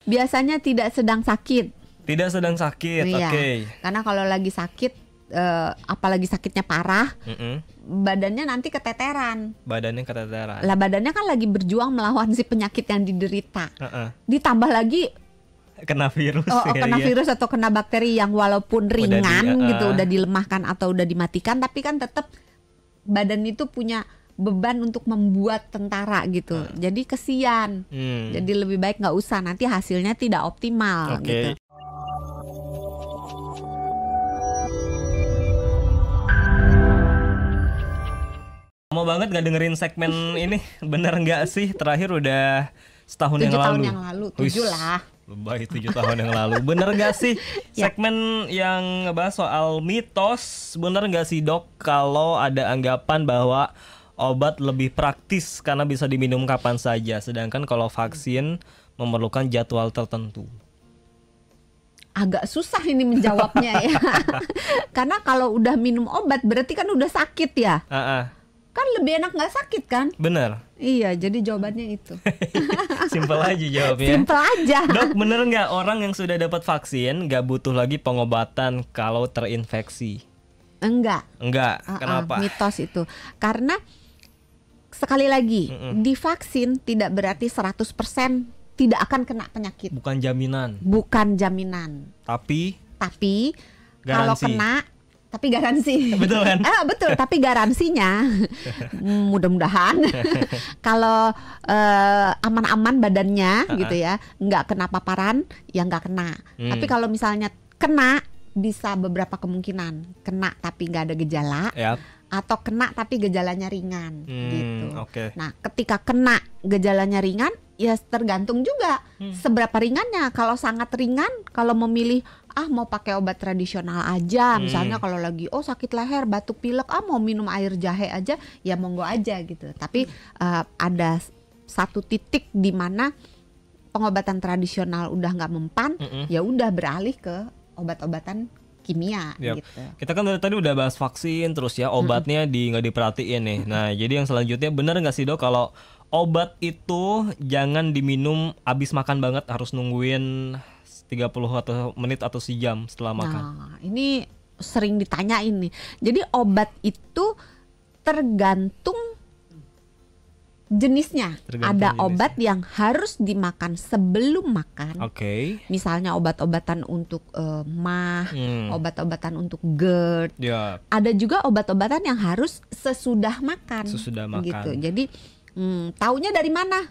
Biasanya tidak sedang sakit. Tidak sedang sakit. Iya. Oke. Karena kalau lagi sakit, apalagi sakitnya parah, badannya nanti keteteran. Badannya keteteran. Lah badannya kan lagi berjuang melawan si penyakit yang diderita. Ditambah lagi Kena virus. kena virus atau kena bakteri yang walaupun ringan gitu, udah dilemahkan atau udah dimatikan, tapi kan tetap badan itu punya beban untuk membuat tentara gitu. Jadi kesian. Jadi lebih baik nggak usah, nanti hasilnya tidak optimal gitu. Mau banget gak dengerin segmen ini. Bener gak sih? Terakhir udah setahun 7 yang lalu. 7 tahun yang lalu, 7 lah. Lebay 7 tahun yang lalu. Bener gak sih? Segmen yang ngebahas soal mitos. Bener gak sih dok kalau ada anggapan bahwa obat lebih praktis karena bisa diminum kapan saja, sedangkan kalau vaksin memerlukan jadwal tertentu? Agak susah ini menjawabnya ya. Karena kalau udah minum obat berarti kan udah sakit ya. Kan lebih enak nggak sakit kan? Bener. Iya, jadi jawabannya itu. Simpel aja jawabnya. Simpel aja. Dok, bener nggak orang yang sudah dapat vaksin nggak butuh lagi pengobatan kalau terinfeksi? Enggak. Kenapa? Mitos itu. Karena sekali lagi, divaksin tidak berarti 100% tidak akan kena penyakit. Bukan jaminan. Bukan jaminan. Tapi kalau kena, tapi garansi. Betul kan? Betul, tapi garansinya mudah-mudahan kalau aman-aman badannya gitu ya, nggak kena paparan, ya nggak kena. Tapi kalau misalnya kena, bisa beberapa kemungkinan. Kena tapi nggak ada gejala, atau kena tapi gejalanya ringan gitu. Nah, ketika kena gejalanya ringan, ya tergantung juga seberapa ringannya. Kalau sangat ringan, kalau memilih mau pakai obat tradisional aja, misalnya kalau lagi sakit leher, batuk pilek, mau minum air jahe aja, ya monggo aja gitu. Tapi ada satu titik di mana pengobatan tradisional udah nggak mempan, ya udah beralih ke obat-obatan kimia gitu. Kita kan tadi udah bahas vaksin, terus ya obatnya nggak diperhatiin nih. Nah, jadi yang selanjutnya, benar nggak sih dok kalau obat itu jangan diminum abis makan banget, harus nungguin 30 atau menit atau sejam setelah makan? Nah, ini sering ditanyain nih. Jadi obat itu tergantung jenisnya. Ada obat yang harus dimakan sebelum makan. Misalnya obat-obatan untuk MAH, obat-obatan untuk GERD. Ada juga obat-obatan yang harus sesudah makan. Gitu. Jadi taunya dari mana?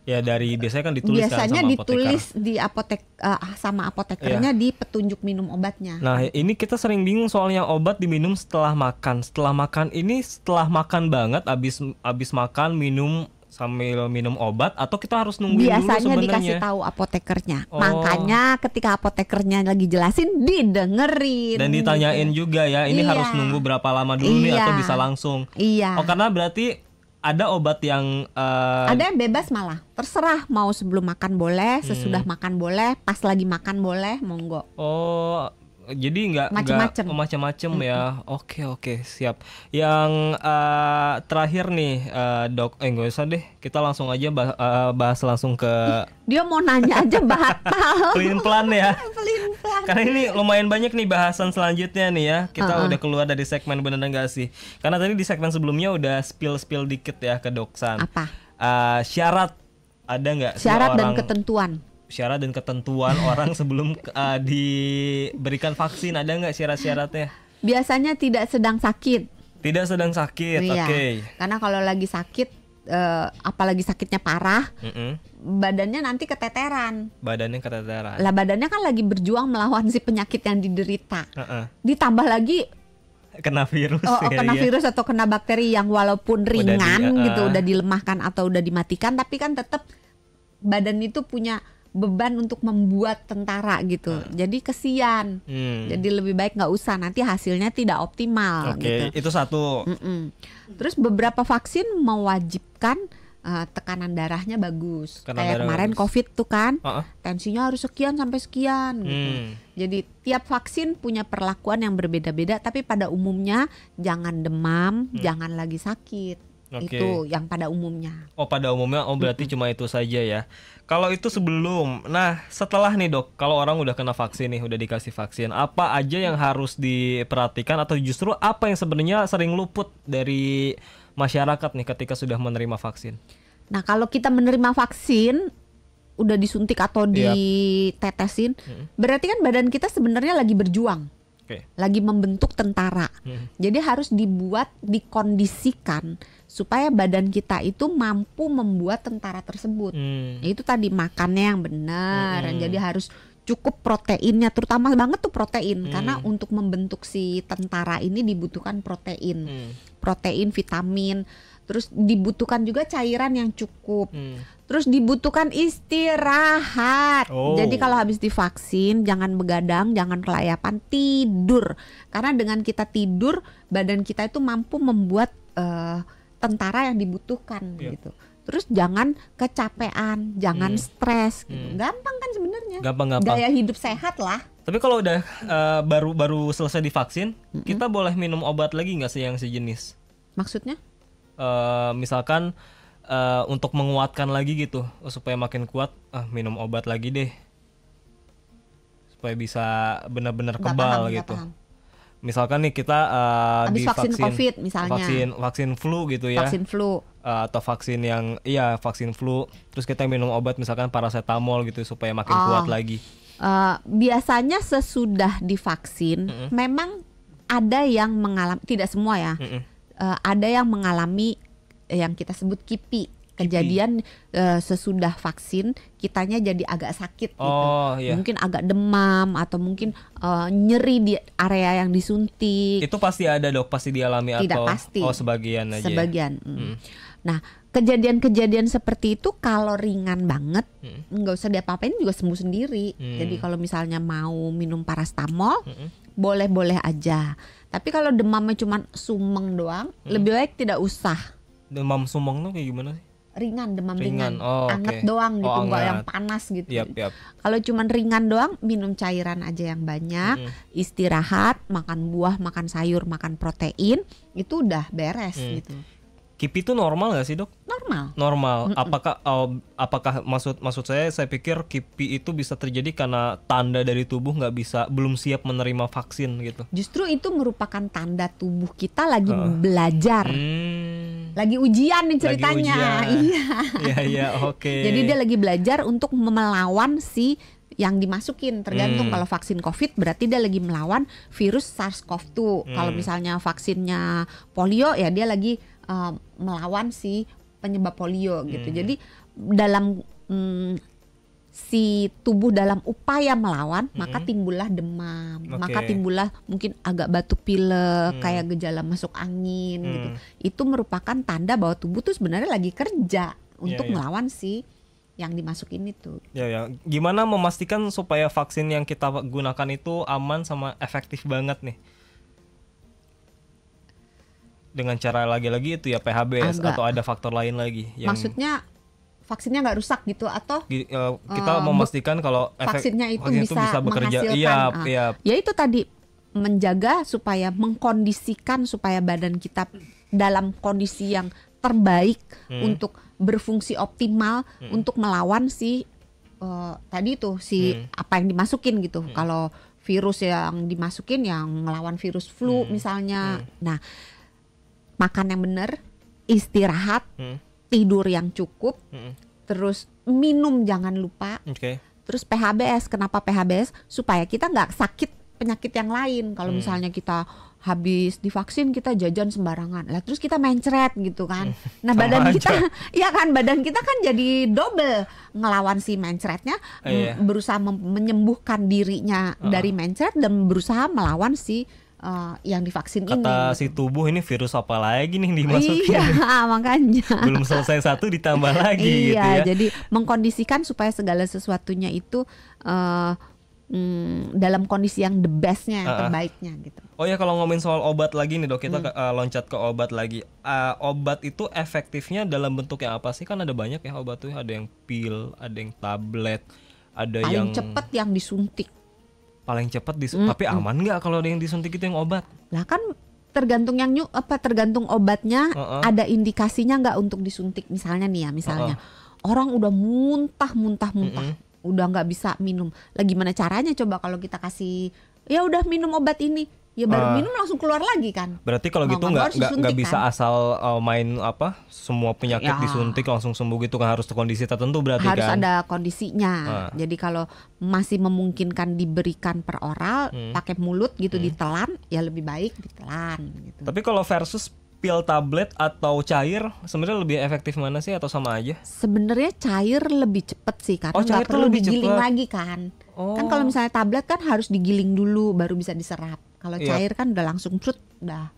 Ya biasanya kan ditulis biasanya sama ditulis apoteker. Di sama apotekernya di petunjuk minum obatnya. Nah, ini kita sering bingung soalnya obat diminum setelah makan. Setelah makan ini setelah makan banget, abis makan minum sambil minum obat, atau kita harus nungguin dulu sebenarnya? Biasanya dikasih tahu apotekernya. Makanya ketika apotekernya lagi jelasin, didengerin. Dan ditanyain juga ya, ini harus nunggu berapa lama dulu nih atau bisa langsung? Karena berarti ada obat yang ada yang bebas, malah terserah, mau sebelum makan boleh, sesudah makan boleh, pas lagi makan boleh, monggo. Jadi nggak macam-macam ya. Oke, siap. Yang terakhir nih dok, nggak usah deh, kita langsung aja bahas langsung ke. Dia mau nanya aja batal. Pelin-pelan ya. Karena ini lumayan banyak nih bahasan selanjutnya nih ya. Kita udah keluar dari segmen bener nggak sih? Karena tadi di segmen sebelumnya udah spill dikit ya ke Doksan. Apa? Syarat ada nggak? Syarat dan ketentuan. Syarat dan ketentuan orang sebelum diberikan vaksin, ada nggak syarat-syaratnya? Biasanya tidak sedang sakit. Tidak sedang sakit, Karena kalau lagi sakit, apalagi sakitnya parah, badannya nanti keteteran. Lah badannya kan lagi berjuang melawan si penyakit yang diderita. Ditambah lagi kena virus. Kena virus atau kena bakteri yang walaupun ringan gitu, udah dilemahkan atau udah dimatikan, tapi kan tetap badan itu punya beban untuk membuat tentara gitu. Jadi kesian. Jadi lebih baik nggak usah, nanti hasilnya tidak optimal gitu. Itu satu. Terus beberapa vaksin mewajibkan tekanan darahnya bagus. Kayak kemarin COVID tuh kan, tensinya harus sekian sampai sekian gitu. Jadi tiap vaksin punya perlakuan yang berbeda-beda, tapi pada umumnya jangan demam, jangan lagi sakit. Oke. Itu yang pada umumnya. Oh, pada umumnya, berarti cuma itu saja ya. Kalau itu sebelum, nah setelah nih dok, kalau orang udah kena vaksin nih, udah dikasih vaksin, apa aja yang harus diperhatikan atau justru apa yang sebenarnya sering luput dari masyarakat nih ketika sudah menerima vaksin? Nah, kalau kita menerima vaksin, udah disuntik atau ditetesin, berarti kan badan kita sebenarnya lagi berjuang. Lagi membentuk tentara. Jadi harus dikondisikan supaya badan kita itu mampu membuat tentara tersebut. Itu tadi makannya yang benar. Jadi harus cukup proteinnya, terutama banget tuh protein, karena untuk membentuk si tentara ini dibutuhkan protein. Protein, vitamin, terus dibutuhkan juga cairan yang cukup. Terus dibutuhkan istirahat. Jadi kalau habis divaksin jangan begadang, jangan kelayapan, tidur. Karena dengan kita tidur, badan kita itu mampu membuat tentara yang dibutuhkan gitu. Terus jangan kecapean, jangan stres gitu. Gampang kan sebenarnya. Gampang. Gaya hidup sehat lah. Tapi kalau udah baru selesai divaksin, kita boleh minum obat lagi nggak sih yang sejenis? Maksudnya? Misalkan untuk menguatkan lagi gitu, supaya makin kuat, minum obat lagi deh, supaya bisa benar-benar kebal gitu. Misalkan nih kita habis vaksin COVID misalnya, vaksin flu gitu ya, vaksin flu atau vaksin yang vaksin flu, terus kita minum obat misalkan paracetamol gitu supaya makin kuat lagi. Biasanya sesudah divaksin memang ada yang mengalami, tidak semua ya, ada yang mengalami yang kita sebut KIPI, kejadian sesudah vaksin kitanya jadi agak sakit gitu. Mungkin agak demam atau mungkin nyeri di area yang disuntik. Itu pasti ada dok, pasti dialami tidak atau pasti. Sebagian aja. Sebagian. Nah, kejadian-kejadian seperti itu kalau ringan banget nggak usah diapa-apain juga sembuh sendiri. Jadi kalau misalnya mau minum paracetamol boleh-boleh aja. Tapi kalau demamnya cuma sumeng doang, lebih baik tidak usah. Demam sumeng tuh kayak gimana sih? Ringan, demam ringan. Okay. Anget doang gitu, nggak yang panas gitu. Kalau cuman ringan doang, minum cairan aja yang banyak, istirahat, makan buah, makan sayur, makan protein, itu udah beres gitu. KIPI itu normal nggak sih dok? Normal. Apakah maksud saya pikir KIPI itu bisa terjadi karena tanda dari tubuh belum siap menerima vaksin gitu. Justru itu merupakan tanda tubuh kita lagi belajar, lagi ujian nih ceritanya. Iya, oke. Jadi dia lagi belajar untuk melawan si yang dimasukin, tergantung. Kalau vaksin COVID berarti dia lagi melawan virus SARS-CoV-2. Kalau misalnya vaksinnya polio ya dia lagi melawan si penyebab polio gitu. Jadi dalam si tubuh dalam upaya melawan, maka timbullah demam, maka timbullah mungkin agak batuk pilek, kayak gejala masuk angin gitu. Itu merupakan tanda bahwa tubuh tuh sebenarnya lagi kerja untuk melawan si yang dimasukin itu. Ya. Gimana memastikan supaya vaksin yang kita gunakan itu aman sama efektif banget nih? Dengan cara lagi-lagi itu ya PHBS atau ada faktor lain lagi yang... Maksudnya vaksinnya nggak rusak gitu atau kita memastikan kalau vaksinnya itu bisa bekerja. Iya. Ya itu tadi, menjaga supaya mengkondisikan supaya badan kita dalam kondisi yang terbaik untuk berfungsi optimal untuk melawan si tadi itu apa yang dimasukin gitu. Kalau virus yang dimasukin yang melawan virus flu misalnya. Nah, makan yang benar, istirahat, tidur yang cukup, terus minum jangan lupa. Terus PHBS, kenapa PHBS? Supaya kita nggak sakit penyakit yang lain. Kalau misalnya kita habis divaksin kita jajan sembarangan, lah terus kita mencret gitu kan. Nah badan kita, ya kan badan kita kan jadi double ngelawan si mencretnya, berusaha menyembuhkan dirinya dari mencret dan berusaha melawan si yang divaksin ini. Kata si tubuh ini virus apa lagi nih dimasukin? Iya, makanya. Belum selesai satu ditambah lagi gitu ya. Jadi mengkondisikan supaya segala sesuatunya itu dalam kondisi yang the bestnya, yang terbaiknya gitu. Oh ya, kalau ngomongin soal obat lagi nih dok, kita loncat ke obat lagi. Obat itu efektifnya dalam bentuk yang apa sih? Kan ada banyak ya obat tuh, ada yang pil, ada yang tablet, ada yang paling cepet yang disuntik. Paling cepat tapi aman nggak kalau ada yang disuntik itu yang obat? Lah kan tergantung tergantung obatnya. Ada indikasinya nggak untuk disuntik misalnya nih ya, misalnya orang udah muntah, udah nggak bisa minum. Lagi gimana caranya coba kalau kita kasih, ya udah minum obat ini, ya baru minum langsung keluar lagi kan. Berarti kalau gitu nggak bisa kan? asal main semua penyakit disuntik langsung sembuh gitu kan, harus kondisi tertentu berarti harus kan. Harus ada kondisinya. Jadi kalau masih memungkinkan diberikan per oral, pakai mulut gitu ditelan, ya lebih baik ditelan gitu. Tapi kalau versus pil tablet atau cair, sebenarnya lebih efektif mana sih atau sama aja? Sebenarnya cair lebih cepet sih karena nggak perlu digiling lagi kan. Kan kalau misalnya tablet kan harus digiling dulu baru bisa diserap. Kalau cair kan udah langsung udah.